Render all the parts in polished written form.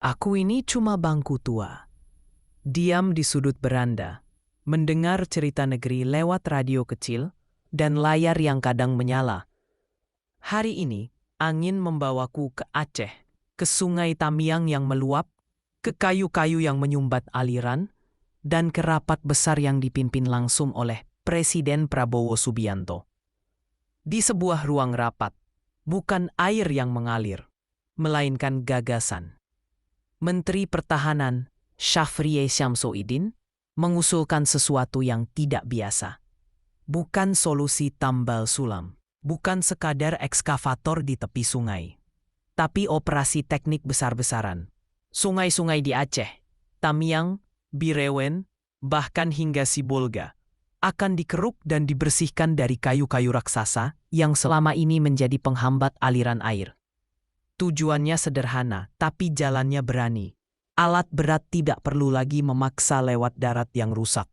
Aku ini cuma bangku tua. Diam di sudut beranda, mendengar cerita negeri lewat radio kecil dan layar yang kadang menyala. Hari ini, angin membawaku ke Aceh, ke Sungai Tamiang yang meluap, ke kayu-kayu yang menyumbat aliran, dan ke rapat besar yang dipimpin langsung oleh Presiden Prabowo Subianto. Di sebuah ruang rapat, bukan air yang mengalir, melainkan gagasan. Menteri Pertahanan Syafriye Syamsuddin mengusulkan sesuatu yang tidak biasa. Bukan solusi tambal sulam, bukan sekadar ekskavator di tepi sungai, tapi operasi teknik besar-besaran. Sungai-sungai di Aceh, Tamiang, Birewen, bahkan hingga Sibolga akan dikeruk dan dibersihkan dari kayu-kayu raksasa yang selama ini menjadi penghambat aliran air. Tujuannya sederhana, tapi jalannya berani. Alat berat tidak perlu lagi memaksa lewat darat yang rusak.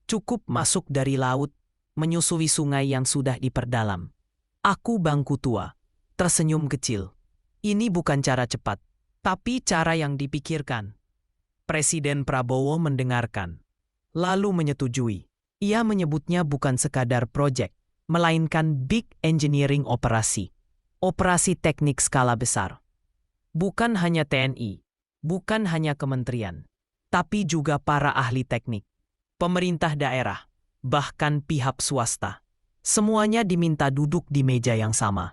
Cukup masuk dari laut, menyusuri sungai yang sudah diperdalam. Aku bangku tua, tersenyum kecil. Ini bukan cara cepat, tapi cara yang dipikirkan. Presiden Prabowo mendengarkan, lalu menyetujui. Ia menyebutnya bukan sekadar proyek, melainkan big engineering operasi. Operasi teknik skala besar. Bukan hanya TNI, bukan hanya kementerian, tapi juga para ahli teknik, pemerintah daerah, bahkan pihak swasta. Semuanya diminta duduk di meja yang sama.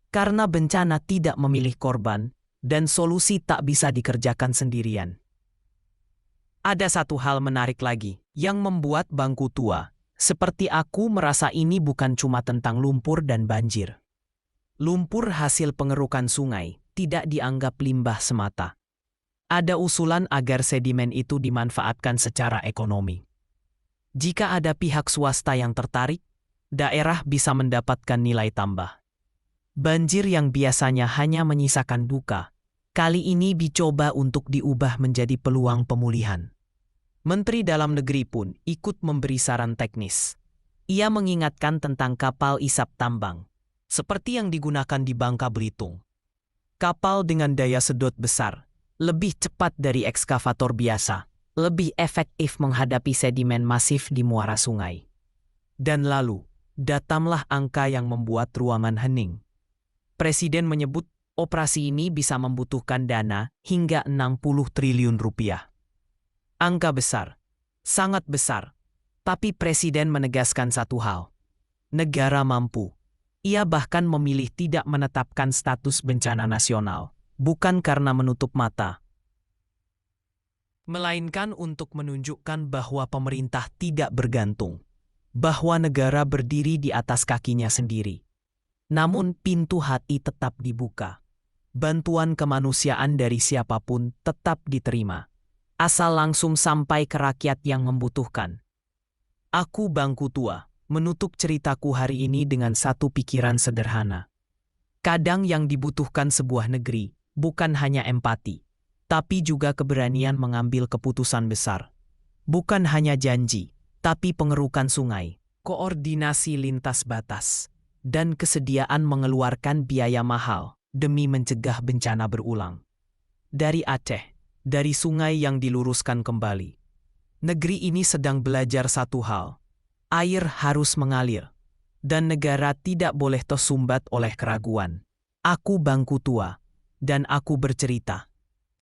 Karena bencana tidak memilih korban, dan solusi tak bisa dikerjakan sendirian. Ada satu hal menarik lagi, yang membuat bangku tua, seperti aku merasa ini bukan cuma tentang lumpur dan banjir. Lumpur hasil pengerukan sungai tidak dianggap limbah semata. Ada usulan agar sedimen itu dimanfaatkan secara ekonomi. Jika ada pihak swasta yang tertarik, daerah bisa mendapatkan nilai tambah. Banjir yang biasanya hanya menyisakan duka, kali ini dicoba untuk diubah menjadi peluang pemulihan. Menteri Dalam Negeri pun ikut memberi saran teknis. Ia mengingatkan tentang kapal isap tambang, seperti yang digunakan di Bangka Belitung. Kapal dengan daya sedot besar, lebih cepat dari ekskavator biasa, lebih efektif menghadapi sedimen masif di muara sungai. Dan lalu, datanglah angka yang membuat ruangan hening. Presiden menyebut operasi ini bisa membutuhkan dana hingga 60 triliun rupiah. Angka besar, sangat besar, tapi Presiden menegaskan satu hal. Negara mampu. Ia bahkan memilih tidak menetapkan status bencana nasional, bukan karena menutup mata, melainkan untuk menunjukkan bahwa pemerintah tidak bergantung, bahwa negara berdiri di atas kakinya sendiri. Namun pintu hati tetap dibuka. Bantuan kemanusiaan dari siapapun tetap diterima, asal langsung sampai ke rakyat yang membutuhkan. Aku bangku tua. Menutup ceritaku hari ini dengan satu pikiran sederhana. Kadang yang dibutuhkan sebuah negeri bukan hanya empati, tapi juga keberanian mengambil keputusan besar. Bukan hanya janji, tapi pengerukan sungai, koordinasi lintas batas, dan kesediaan mengeluarkan biaya mahal demi mencegah bencana berulang. Dari Aceh, dari sungai yang diluruskan kembali, negeri ini sedang belajar satu hal. Air harus mengalir, dan negara tidak boleh tersumbat oleh keraguan. Aku bangku tua, dan aku bercerita.